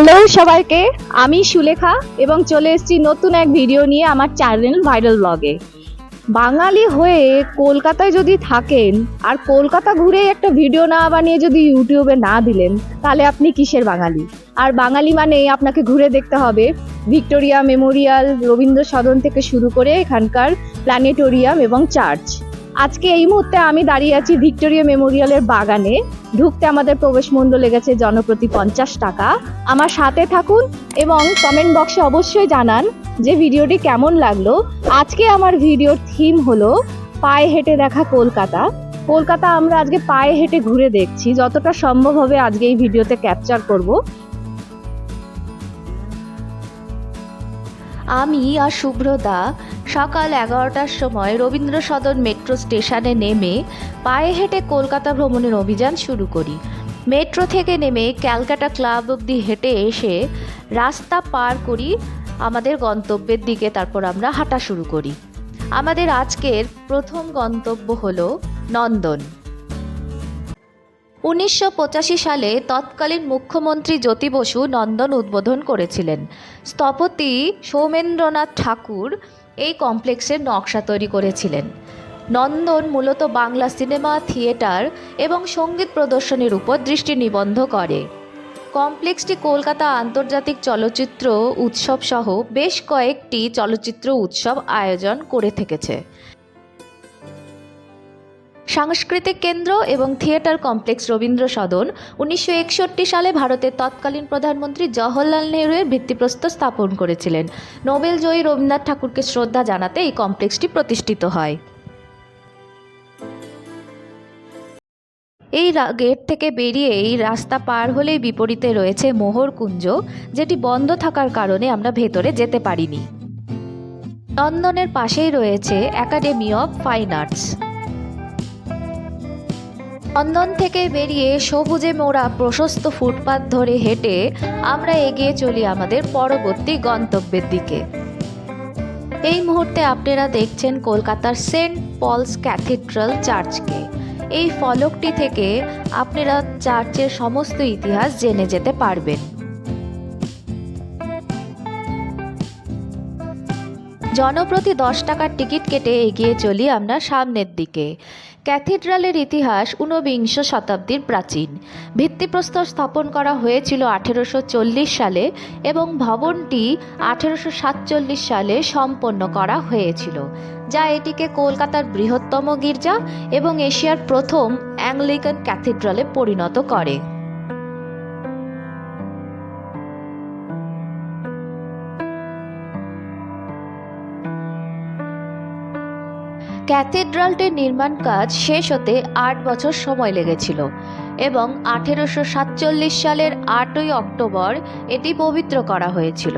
Hello সবাইকে, আমি সুলেখা এবং চলে এসেছি নতুন এক ভিডিও নিয়ে আমার চ্যানেল ভাইরাল ব্লগে। বাঙালি হয়ে কলকাতায় যদি থাকেন আর কলকাতা ঘুরে একটা ভিডিও না বানিয়ে যদি ইউটিউবে না দিলেন, তাহলে আপনি কিসের বাঙালি? আর বাঙালি মানে আপনাকে ঘুরে দেখতে হবে ভিক্টোরিয়া মেমোরিয়াল, রবীন্দ্র সদন থেকে শুরু করে এখানকার প্ল্যানেটোরিয়াম এবং চার্চ। আজকে এই মুহূর্তে আমি দাঁড়িয়ে আছি ভিক্টোরিয়া মেমোরিয়ালের বাগানে। ঢুকতে আমাদের প্রবেশ মূল্য লেগেছে জনপ্রতি 50 টাকা। আমার সাথে থাকুন এবং কমেন্ট বক্সে অবশ্যই জানান যে ভিডিওটি কেমন লাগলো। আজকে আমার ভিডিওর থিম হলো পায়ে হেঁটে দেখা কলকাতা। কলকাতা আমরা আজকে পায়ে হেঁটে ঘুরে দেখছি, যতটা সম্ভব হবে আজকে এই ভিডিওতে ক্যাপচার করব। আমি আর শুভ্রদা সকাল 11টার সময় রবীন্দ্র সদন মেট্রো স্টেশনে নেমে পায়ে হেঁটে কলকাতা ভ্রমণের অভিযান শুরু করি। মেট্রো থেকে নেমে ক্যালকাটা ক্লাব অবধি হেঁটে এসে রাস্তা পার করি আমাদের গন্তব্যের দিকে, তারপর আমরা হাঁটা শুরু করি। আমাদের আজকের প্রথম গন্তব্য হলো নন্দন। 1985 সালে তৎকালীন মুখ্যমন্ত্রী জ্যোতি বসু নন্দন উদ্বোধন করেছিলেন। স্থপতি সৌমেন্দ্রনাথ ঠাকুর এই কমপ্লেক্সের নকশা তৈরি করেছিলেন। নন্দন মূলত বাংলা সিনেমা, থিয়েটার এবং সঙ্গীত প্রদর্শনীর উপর দৃষ্টি নিবদ্ধ করে। কমপ্লেক্সটি কলকাতা আন্তর্জাতিক চলচ্চিত্র উৎসব সহ বেশ কয়েকটি চলচ্চিত্র উৎসব আয়োজন করে থেকেছে। সাংস্কৃতিক কেন্দ্র এবং থিয়েটার কমপ্লেক্স রবীন্দ্র সদন 1961 সালে ভারতের তৎকালীন প্রধানমন্ত্রী জওহরলাল নেহরুর ভিত্তিপ্রস্তর স্থাপন করেছিলেন। নোবেল জয়ী রবীন্দ্রনাথ ঠাকুরকে শ্রদ্ধা জানাতে এই কমপ্লেক্সটি প্রতিষ্ঠিত হয়। এই গেট থেকে বেরিয়ে এই রাস্তা পার হলেই বিপরীতে রয়েছে মোহরকুঞ্জ, যেটি বন্ধ থাকার কারণে আমরা ভেতরে যেতে পারিনি। নন্দনের পাশেই রয়েছে একাডেমি অফ ফাইন আর্টস। নন্দন থেকে বেরিয়ে সবুজে মোড়া প্রশস্ত ফুটপাত ধরে হেঁটে আমরা এগিয়ে চলি আমাদের পরবর্তী গন্তব্যের দিকে। এই মুহূর্তে আপনারা দেখছেন কলকাতার সেন্ট পলস ক্যাথিড্রাল চার্চকে। এই ফলকটি থেকে আপনারা চার্চের সমস্ত ইতিহাস জেনে যেতে পারবেন। জনপ্রতি 10 টাকার টিকিট কেটে এগিয়ে চলি আমরা সামনের দিকে। ক্যাথিড্রালের ইতিহাস 19বিংশ শতাব্দীর প্রাচীন। ভিত্তিপ্রস্তর স্থাপন করা হয়েছিল 1840 সালে এবং ভবনটি 1847 সালে সম্পন্ন করা হয়েছিল, যা এটিকে কলকাতার বৃহত্তম গির্জা এবং এশিয়ার প্রথম অ্যাংলিকান ক্যাথিড্রালে পরিণত করে। ক্যাথিড্রালটির নির্মাণ কাজ শেষ হতে 8 বছর সময় লেগেছিল এবং 1847 সালের 8ই অক্টোবর এটি পবিত্র করা হয়েছিল।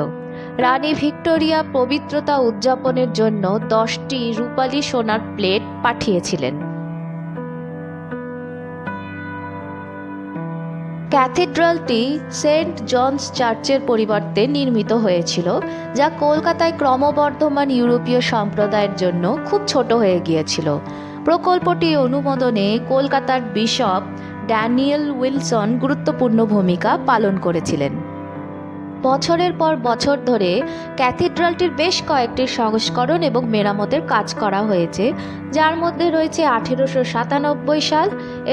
রানী ভিক্টোরিয়া পবিত্রতা উদযাপনের জন্য 10টি রূপালী সোনার প্লেট পাঠিয়েছিলেন। ক্যাথিড্রালটি সেন্ট জনস চার্চের পরিবর্তে নির্মিত হয়েছিল, যা কলকাতায় ক্রমবর্ধমান ইউরোপীয় সম্প্রদায়ের জন্য খুব ছোট হয়ে গিয়েছিল। প্রকল্পটি অনুমোদনে কলকাতার বিশপ ড্যানিয়েল উইলসন গুরুত্বপূর্ণ ভূমিকা পালন করেছিলেন। বছরের পর বছর ধরে ক্যাথিড্রালটির বেশ কয়েকটি সংস্করণ এবং মেরামতের কাজ করা হয়েছে, যার মধ্যে রয়েছে 1897 সাল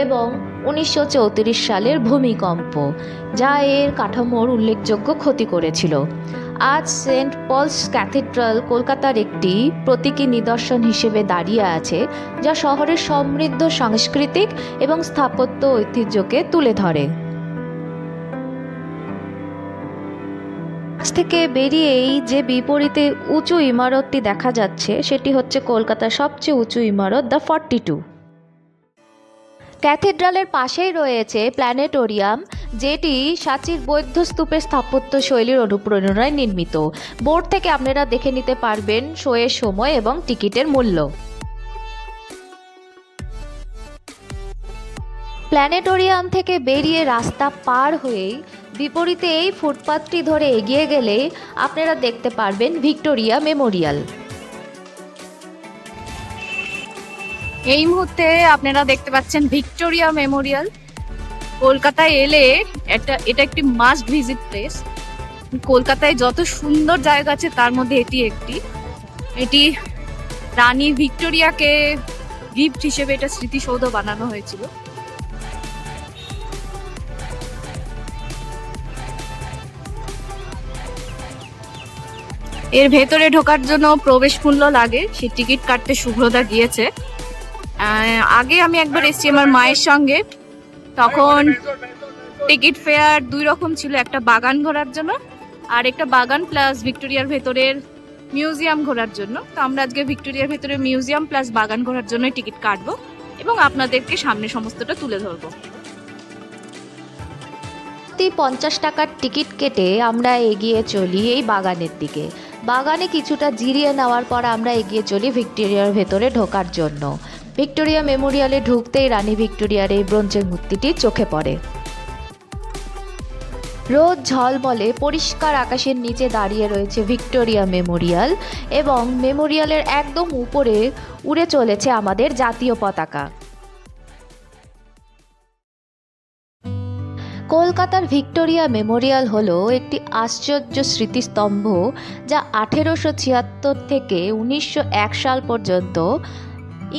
এবং 1934 সালের ভূমিকম্প, যা এর কাঠামোর উল্লেখযোগ্য ক্ষতি করেছিল। আজ সেন্ট পলস ক্যাথিড্রাল কলকাতার একটি প্রতীকী নিদর্শন হিসেবে দাঁড়িয়ে আছে, যা শহরের সমৃদ্ধ সাংস্কৃতিক এবং স্থাপত্য ঐতিহ্যকে তুলে ধরে। থেকে বেরিয়েই যে বিপরীতে উঁচু ইমারতটি দেখা যাচ্ছে, সেটি হচ্ছে কলকাতার সবচেয়ে উঁচু ইমারত দ্য 42। ক্যাথিড্রালের পাশেই রয়েছে প্ল্যানেটোরিয়াম, যেটি সাঁচির বৌদ্ধ স্তূপের স্থাপত্য শৈলীর অনুপ্রেরণায় নির্মিত। বোর্ড থেকে আপনারা দেখে নিতে পারবেন শোয়ের সময় এবং টিকিটের মূল্য। প্ল্যানেটোরিয়াম থেকে বেরিয়ে রাস্তা পার হয়েই বিপরীতে এই ফুটপাথটি ধরে এগিয়ে গেলে আপনারা দেখতে পারবেন ভিক্টোরিয়া মেমোরিয়াল। এই মুহূর্তে আপনারা দেখতে পাচ্ছেন ভিক্টোরিয়া মেমোরিয়াল। কলকাতায় এলে এটা একটি মাস্ট ভিজিট প্লেস। কলকাতায় যত সুন্দর জায়গা আছে তার মধ্যে এটি একটি। এটি রানী ভিক্টোরিয়াকে গিফট হিসেবে এটা স্মৃতিসৌধ বানানো হয়েছিল। এর ভেতরে ঢোকার জন্য প্রবেশ মূল্য লাগে, সেই টিকিট কাটতে শুভ্রদা গিয়েছে। আগে আমি একবার এসেছি আমার মায়ের সঙ্গে, তখন টিকিট ফেয়ার দুই রকম ছিল, একটা বাগান ঘোরার জন্য আর একটা বাগান প্লাস ভিক্টোরিয়ার ভেতরের মিউজিয়াম ঘোরার জন্য। তো আমরা আজকে ভিক্টোরিয়ার ভেতরে মিউজিয়াম প্লাস বাগান ঘোরার জন্য টিকিট কাটবো এবং আপনাদেরকে সামনে সমস্তটা তুলে ধরবো। 50 টাকার টিকিট কেটে আমরা এগিয়ে চলি এই বাগানের দিকে। বাগানে কিছুটা জিরিয়ে নেওয়ার পর আমরা এগিয়ে চলি ভিক্টোরিয়ার ভেতরে ঢোকার জন্য। ভিক্টোরিয়া মেমোরিয়ালে ঢুকতেই রানী ভিক্টোরিয়ার এই ব্রোঞ্জের মূর্তিটি চোখে পড়ে। রোদ ঝলমলে পরিষ্কার আকাশের নিচে দাঁড়িয়ে রয়েছে ভিক্টোরিয়া মেমোরিয়াল এবং মেমোরিয়ালের একদম উপরে উড়ে চলেছে আমাদের জাতীয় পতাকা। কলকাতার ভিক্টোরিয়া মেমোরিয়াল হলো একটি আশ্চর্য স্মৃতিস্তম্ভ, যা 1876 থেকে 1901 সাল পর্যন্ত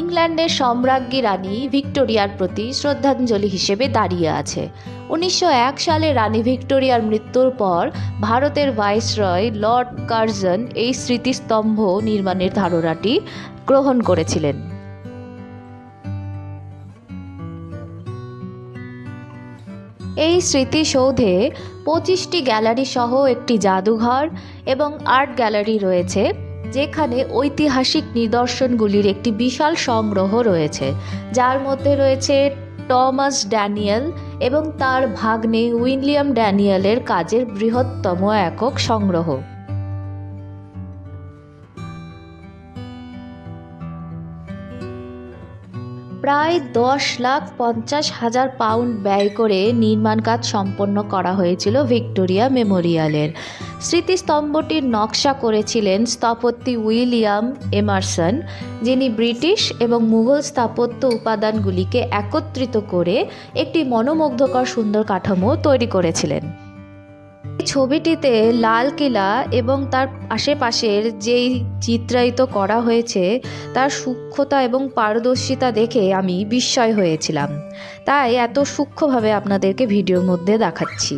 ইংল্যান্ডের সম্রাজ্ঞী রানী ভিক্টোরিয়ার প্রতি শ্রদ্ধাঞ্জলি হিসেবে দাঁড়িয়ে আছে। 1901 সালে রানী ভিক্টোরিয়ার মৃত্যুর পর ভারতের ভাইসরয় লর্ড কার্জন এই স্মৃতিস্তম্ভ নির্মাণের ধারণাটি গ্রহণ করেছিলেন। এই স্মৃতিসৌধে 25টি গ্যালারি সহ একটি জাদুঘর এবং আর্ট গ্যালারি রয়েছে, যেখানে ঐতিহাসিক নিদর্শনগুলির একটি বিশাল সংগ্রহ রয়েছে, যার মধ্যে রয়েছে টমাস ড্যানিয়েল এবং তার ভাগ্নে উইলিয়াম ড্যানিয়েলের কাজের বৃহত্তম একক সংগ্রহ। প্রায় 10,50,000 পাউন্ড ব্যয় করে নির্মাণ কাজ সম্পন্ন করা হয়েছিল ভিক্টোরিয়া মেমোরিয়ালের। স্মৃতিস্তম্ভটির নকশা করেছিলেন স্থপতি উইলিয়াম এমারসন, যিনি ব্রিটিশ এবং মুঘল স্থাপত্য উপাদানগুলিকে একত্রিত করে একটি মনোমুগ্ধকর সুন্দর কাঠামো তৈরি করেছিলেন। এই ছবিটিতে লাল কিলা এবং তার আশেপাশের যেই চিত্রায়িত করা হয়েছে তার সূক্ষ্মতা এবং পারদর্শিতা দেখে আমি বিস্ময় হয়েছিলাম, তাই এত সূক্ষ্মভাবে আপনাদেরকে ভিডিওর মধ্যে দেখাচ্ছি।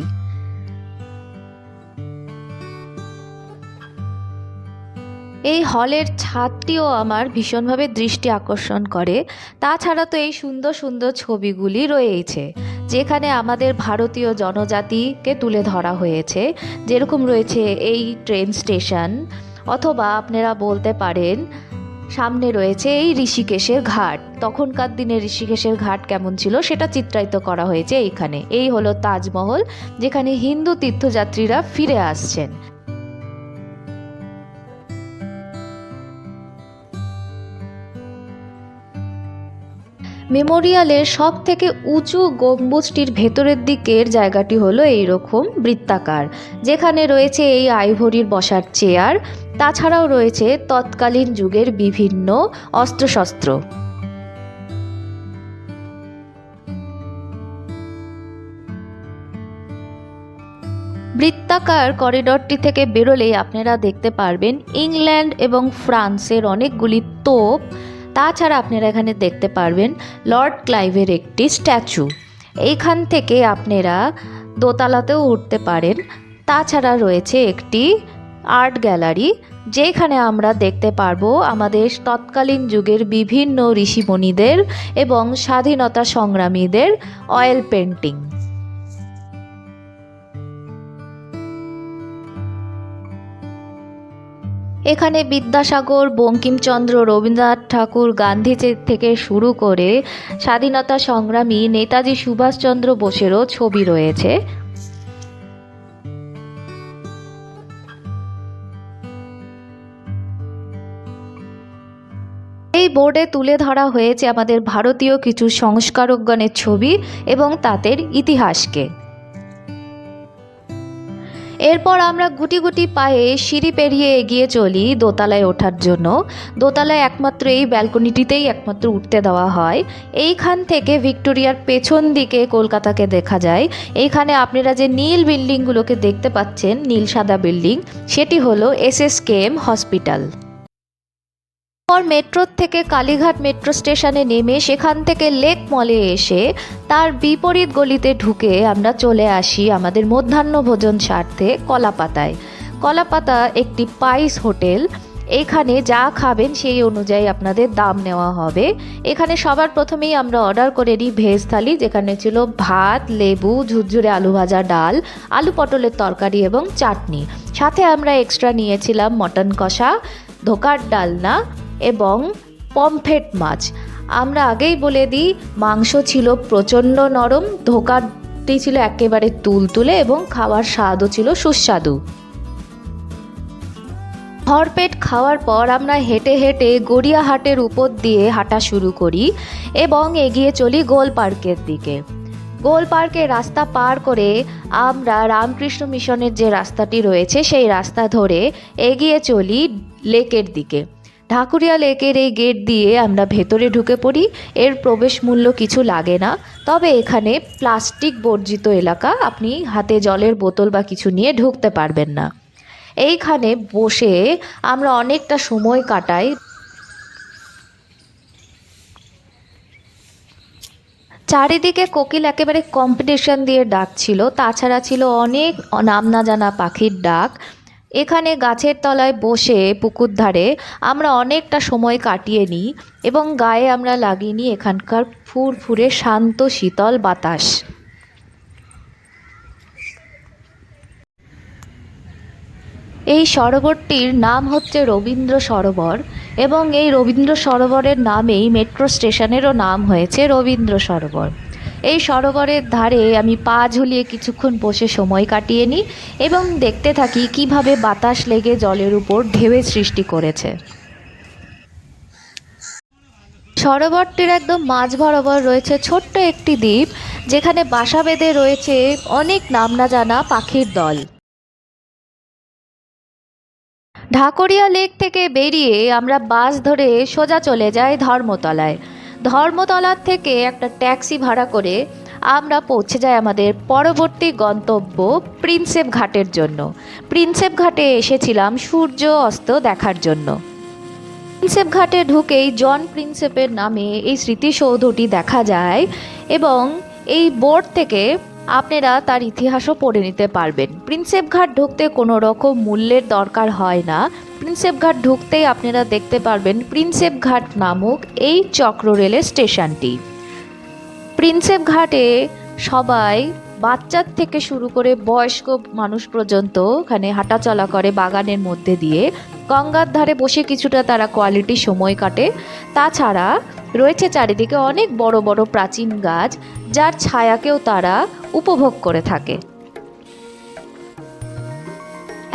এই হলের ছাদটিও আমার ভীষণভাবে দৃষ্টি আকর্ষণ করে। তাছাড়া তো এই সুন্দর সুন্দর ছবিগুলি রয়েছে, যেখানে আমাদের ভারতীয় জনজাতিকে তুলে ধরা হয়েছে, যেরকম রয়েছে এই ট্রেন স্টেশন, অথবা আপনারা বলতে পারেন সামনে রয়েছে এই ঋষিকেশের ঘাট। তখনকার দিনে ঋষিকেশের ঘাট কেমন ছিল সেটা চিত্রায়িত করা হয়েছে এইখানে। এই হলো তাজমহল, যেখানে হিন্দু তীর্থযাত্রীরা ফিরে আসছেন। মেমোরিয়ালের সব থেকে উঁচু গম্বুজটির ভেতরের দিকের জায়গাটি হলো এইরকম বৃত্তাকার, যেখানে রয়েছে এই আইভরির বসার চেয়ার। তাছাড়াও রয়েছে তৎকালীন যুগের বিভিন্ন অস্ত্রশস্ত্র। বৃত্তাকার করিডরটি থেকে বেরোলেই আপনারা দেখতে পারবেন ইংল্যান্ড এবং ফ্রান্সের অনেকগুলি তোপ। তাছাড়া আপনারা এখানে দেখতে পারবেন লর্ড ক্লাইভের একটি স্ট্যাচু। এইখান থেকে আপনারা দোতলাতেও উঠতে পারেন। তাছাড়া রয়েছে একটি আর্ট গ্যালারি, যেখানে আমরা দেখতে পারবো আমাদের তৎকালীন যুগের বিভিন্ন ঋষিমণিদের এবং স্বাধীনতা সংগ্রামীদের অয়েল পেন্টিং। এখানে বিদ্যাসাগর, বঙ্কিমচন্দ্র, রবীন্দ্রনাথ ঠাকুর, গান্ধী থেকে শুরু করে স্বাধীনতা সংগ্রামী নেতাজি সুভাষচন্দ্র বোসেরও ছবি রয়েছে। এই বোর্ডে তুলে ধরা হয়েছে আমাদের ভারতীয় কিছু সংস্কারকগণের ছবি এবং তাদের ইতিহাসকে। এরপর আমরা গুটি গুটি পায়ে সিঁড়ি পেরিয়ে এগিয়ে চলি দোতলায় ওঠার জন্য। দোতলায় একমাত্র এই ব্যালকনিটিতেই একমাত্র উঠতে দেওয়া হয়। এইখান থেকে ভিক্টোরিয়ার পেছন দিকে কলকাতাকে দেখা যায়। এইখানে আপনারা যে নীল বিল্ডিংগুলোকে দেখতে পাচ্ছেন, নীল সাদা বিল্ডিং, সেটি হলো SSKM হসপিটাল। পর মেট্রোর থেকে কালীঘাট মেট্রো স্টেশনে নেমে সেখান থেকে লেক মলে এসে তার বিপরীত গলিতে ঢুকে আমরা চলে আসি আমাদের মধ্যাহ্ন ভোজন স্বার্থে কলাপাতায়। কলাপাতা একটি পাইস হোটেল। এখানে যা খাবেন সেই অনুযায়ী আপনাদের দাম নেওয়া হবে। এখানে সবার প্রথমেই আমরা অর্ডার করে নিই ভেজ থালি, যেখানে ছিল ভাত, লেবু, ঝুরঝুরে আলু ভাজা, ডাল, আলু পটলের তরকারি এবং চাটনি। সাথে আমরা এক্সট্রা নিয়েছিলাম মটন কষা, ধোকার ডালনা এবং পমফ্রেট মাছ। আমরা আগেই বলে দিই, মাংস ছিল প্রচণ্ড নরম, ধোকাটি ছিল একেবারে তুলতুলে এবং খাওয়ার স্বাদও ছিল সুস্বাদু। ভরপেট খাওয়ার পর আমরা হেঁটে হেঁটে গড়িয়াহাটের উপর দিয়ে হাঁটা শুরু করি এবং এগিয়ে চলি গোল পার্কের দিকে। গোল পার্কের রাস্তা পার করে আমরা রামকৃষ্ণ মিশনের যে রাস্তাটি রয়েছে সেই রাস্তা ধরে এগিয়ে চলি লেকের দিকে। ঢাকুরিয়া লেকের এই গেট দিয়ে আমরা ভেতরে ঢুকে পড়ি। এর প্রবেশ মূল্য কিছু লাগে না, তবে এখানে প্লাস্টিক বর্জিত এলাকা, আপনি হাতে জলের বোতল বা কিছু নিয়ে ঢুকতে পারবেন না। এইখানে বসে আমরা অনেকটা সময় কাটাই। চারিদিকে কোকিল একেবারে কম্পিটিশন দিয়ে ডাকছিল, তাছাড়া ছিল অনেক নাম না জানা পাখির ডাক। এখানে গাছের তলায় বসে পুকুর ধারে আমরা অনেকটা সময় কাটিয়ে নিই এবং গায়ে আমরা লাগিয়ে নিই এখানকার ফুরফুরে শান্ত শীতল বাতাস। এই সরোবরটির নাম হচ্ছে রবীন্দ্র সরোবর এবং এই রবীন্দ্র সরোবরের নামেই মেট্রো স্টেশনেরও নাম হয়েছে রবীন্দ্র সরোবর। এই সরোবরের ধারে আমি পা ঝুলিয়ে কিছুক্ষণ বসে সময় কাটিয়ে নিই এবং দেখতে থাকি কিভাবে বাতাস লেগে জলের উপর ঢেউয়ের সৃষ্টি করেছে। সরোবরটির একদম মাঝ বরাবর রয়েছে ছোট্ট একটি দ্বীপ, যেখানে বাসা বেঁধে রয়েছে অনেক নাম না জানা পাখির দল। ঢাকুরিয়া লেক থেকে বেরিয়ে আমরা বাস ধরে সোজা চলে যাই ধর্মতলায়। ধর্মতলার থেকে একটা ট্যাক্সি ভাড়া করে আমরা পৌঁছে যাই আমাদের পরবর্তী গন্তব্য প্রিন্সেপ ঘাটের জন্য। প্রিন্সেপ ঘাটে এসেছিলাম সূর্য অস্ত দেখার জন্য। প্রিন্সেপ ঘাটে ঢুকেই জন প্রিন্সেপের নামে এই স্মৃতিসৌধটি দেখা যায় এবং এই বোর্ড থেকে আপনারা তার ইতিহাসও পড়ে নিতে পারবেন। প্রিন্সেপ ঘাট ঢুকতে কোনো রকম মূল্যের দরকার হয় না। প্রিন্সেপ ঘাট ঢুকতেই আপনারা দেখতে পারবেন প্রিন্সেপ ঘাট নামক এই চক্র রেলের স্টেশনটি। প্রিন্সেপ ঘাটে সবাই বাচ্চার থেকে শুরু করে বয়স্ক মানুষ পর্যন্ত এখানে হাঁটাচলা করে বাগানের মধ্যে দিয়ে। গঙ্গার ধারে বসে কিছুটা তারা কোয়ালিটি সময় কাটে। তাছাড়া রয়েছে চারিদিকে অনেক বড় বড় প্রাচীন গাছ, যার ছায়াকেও তারা উপভোগ করে থাকে।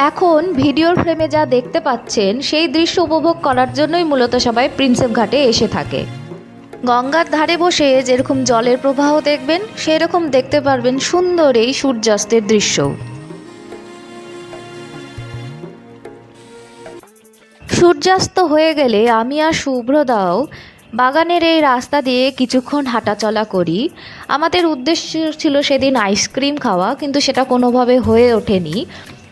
এখন ভিডিওর ফ্রেমে যা দেখতে পাচ্ছেন সেই দৃশ্য উপভোগ করার জন্যই মূলত সবাই প্রিন্সেপ ঘাটে এসে থাকে। গঙ্গার ধারে বসে যেরকম জলের প্রবাহ দেখবেন, সেরকম দেখতে পারবেন সুন্দর এই সূর্যাস্তের দৃশ্য। সূর্যাস্ত হয়ে গেলে আমি আর শুভ্রদাও বাগানের এই রাস্তা দিয়ে কিছুক্ষণ হাঁটাচলা করি। আমাদের উদ্দেশ্য ছিল সেদিন আইসক্রিম খাওয়া, কিন্তু সেটা কোনোভাবে হয়ে ওঠেনি।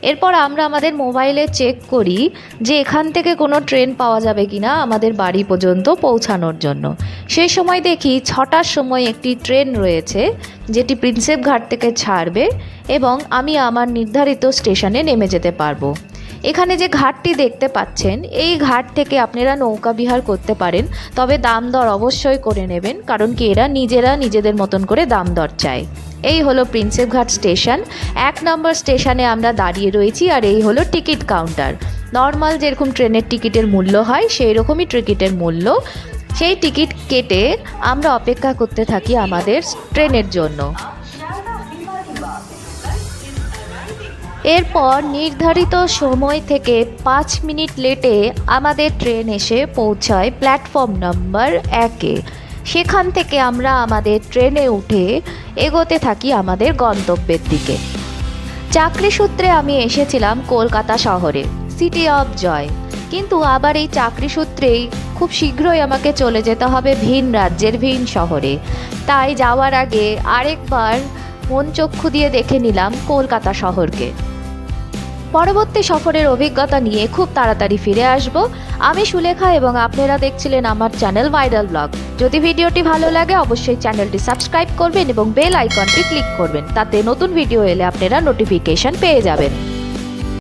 এরপর আমরা আমাদের মোবাইলে চেক করি যে এখান থেকে কোনো ট্রেন পাওয়া যাবে কিনা আমাদের বাড়ি পর্যন্ত পৌঁছানোর জন্য। সেই সময় দেখি 6টার সময় একটি ট্রেন রয়েছে, যেটি প্রিন্সেপ ঘাট থেকে ছাড়বে এবং আমি আমার নির্ধারিত স্টেশনে নেমে যেতে পারবো। এখানে যে ঘাটটি দেখতে পাচ্ছেন, এই ঘাট থেকে আপনারা নৌকা বিহার করতে পারেন, তবে দাম দর অবশ্যই করে নেবেন, কারণ কি এরা নিজেরা নিজেদের মতন করে দাম দর চায়। এই হলো প্রিন্সেপ ঘাট স্টেশন। 1 নম্বর স্টেশনে আমরা দাঁড়িয়ে রয়েছি আর এই হলো টিকিট কাউন্টার। নর্মাল যেরকম ট্রেনের টিকিটের মূল্য হয় সেই রকমই টিকিটের মূল্য। সেই টিকিট কেটে আমরা অপেক্ষা করতে থাকি আমাদের ট্রেনের জন্য। এরপর নির্ধারিত সময় থেকে 5 মিনিট লেটে আমাদের ট্রেন এসে পৌঁছায় প্ল্যাটফর্ম নম্বর 1-এ। সেখান থেকে আমরা আমাদের ট্রেনে উঠে এগোতে থাকি আমাদের গন্তব্যের দিকে। চাকরি সূত্রে আমি এসেছিলাম কলকাতা শহরে, সিটি অফ জয়। কিন্তু আবার এই চাকরি সূত্রেই খুব শীঘ্রই আমাকে চলে যেতে হবে ভিন রাজ্যের ভিন শহরে। তাই যাওয়ার আগে আরেকবার মন চক্ষু দিয়ে দেখে নিলাম কলকাতা শহরকে। পরবর্তী সফরের অভিজ্ঞতা নিয়ে খুব তাড়াতাড়ি ফিরে আসব। আমি সুলেখা এবং আপনারা দেখছিলেন আমার চ্যানেল ভাইরাল ব্লগ। যদি ভিডিওটি ভালো লাগে অবশ্যই চ্যানেলটি সাবস্ক্রাইব করবেন এবং বেল আইকনটি ক্লিক করবেন, তাতে নতুন ভিডিও এলে আপনারা নোটিফিকেশন পেয়ে যাবেন।